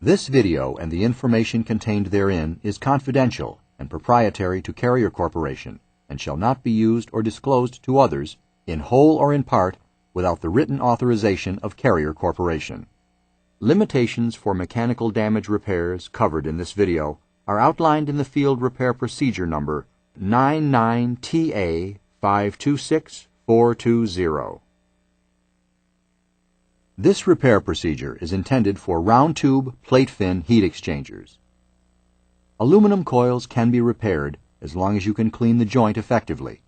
This video and the information contained therein is confidential and proprietary to Carrier Corporation and shall not be used or disclosed to others, in whole or in part, without the written authorization of Carrier Corporation. Limitations for mechanical damage repairs covered in this video are outlined in the Field Repair Procedure Number 99TA526420. This repair procedure is intended for round-tube plate-fin heat exchangers. Aluminum coils can be repaired as long as you can clean the joint effectively.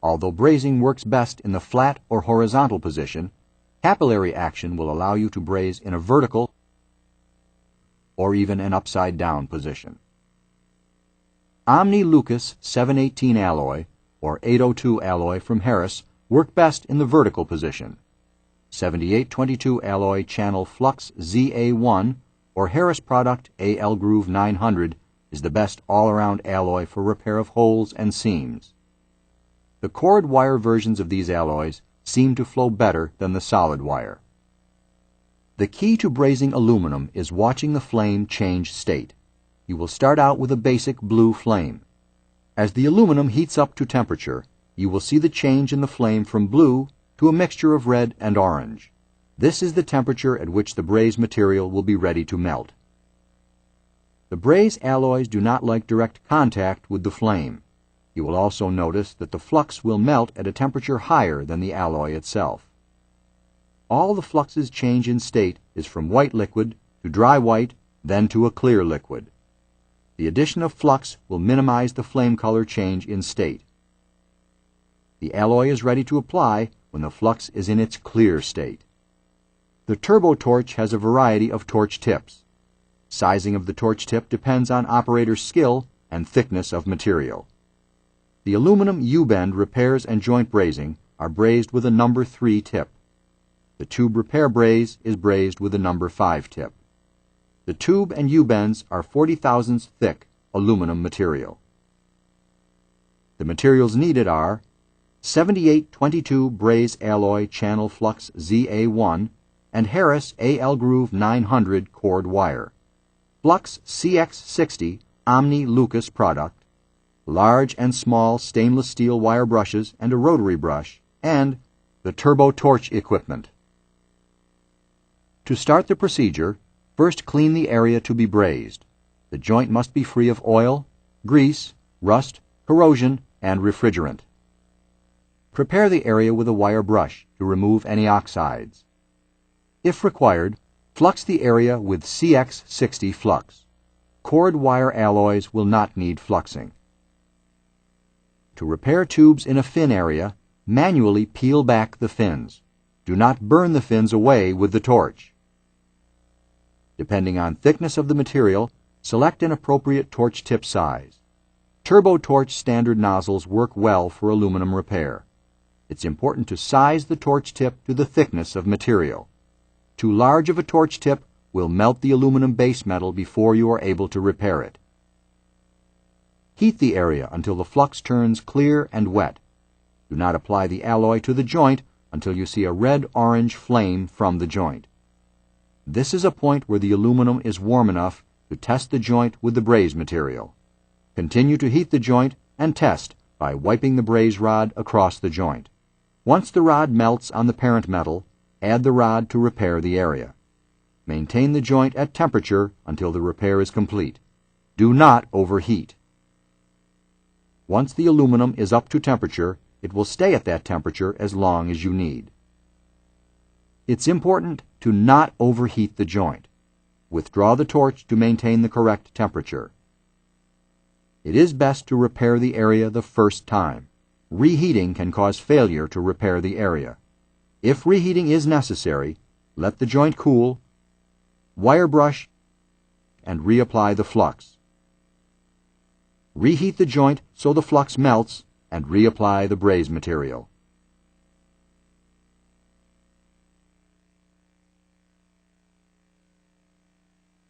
Although brazing works best in the flat or horizontal position, capillary action will allow you to braze in a vertical or even an upside-down position. Omni-Lucas 718 alloy or 802 alloy from Harris work best in the vertical position. 7822 alloy channel flux ZA1 or Harris product AL Groove 900 is the best all-around alloy for repair of holes and seams. The cord wire versions of these alloys seem to flow better than the solid wire. The key to brazing aluminum is watching the flame change state. You will start out with a basic blue flame. As the aluminum heats up to temperature, you will see the change in the flame from blue to a mixture of red and orange. This is the temperature at which the braze material will be ready to melt. The braze alloys do not like direct contact with the flame. You will also notice that the flux will melt at a temperature higher than the alloy itself. All the flux's change in state is from white liquid to dry white, then to a clear liquid. The addition of flux will minimize the flame color change in state. The alloy is ready to apply when the flux is in its clear state. The turbo torch has a variety of torch tips. Sizing of the torch tip depends on operator's skill and thickness of material. The aluminum U-bend repairs and joint brazing are brazed with a number 3 tip. The tube repair braze is brazed with a number 5 tip. The tube and U-bends are 40 thousandths thick aluminum material. The materials needed are 7822 braze alloy channel flux ZA1 and Harris AL Groove 900 cord wire, Flux CX60 Omni-Lucas product, large and small stainless steel wire brushes and a rotary brush, and the turbo torch equipment. To start the procedure, first clean the area to be brazed. The joint must be free of oil, grease, rust, corrosion, and refrigerant. Prepare the area with a wire brush to remove any oxides. If required, flux the area with CX60 flux. Cord wire alloys will not need fluxing. To repair tubes in a fin area, manually peel back the fins. Do not burn the fins away with the torch. Depending on thickness of the material, select an appropriate torch tip size. Turbo torch standard nozzles work well for aluminum repair. It's important to size the torch tip to the thickness of material. Too large of a torch tip will melt the aluminum base metal before you are able to repair it. Heat the area until the flux turns clear and wet. Do not apply the alloy to the joint until you see a red-orange flame from the joint. This is a point where the aluminum is warm enough to test the joint with the braze material. Continue to heat the joint and test by wiping the braze rod across the joint. Once the rod melts on the parent metal, add the rod to repair the area. Maintain the joint at temperature until the repair is complete. Do not overheat. Once the aluminum is up to temperature, it will stay at that temperature as long as you need. It's important to not overheat the joint. Withdraw the torch to maintain the correct temperature. It is best to repair the area the first time. Reheating can cause failure to repair the area. If reheating is necessary, let the joint cool, wire brush, and reapply the flux. Reheat the joint so the flux melts and reapply the braze material.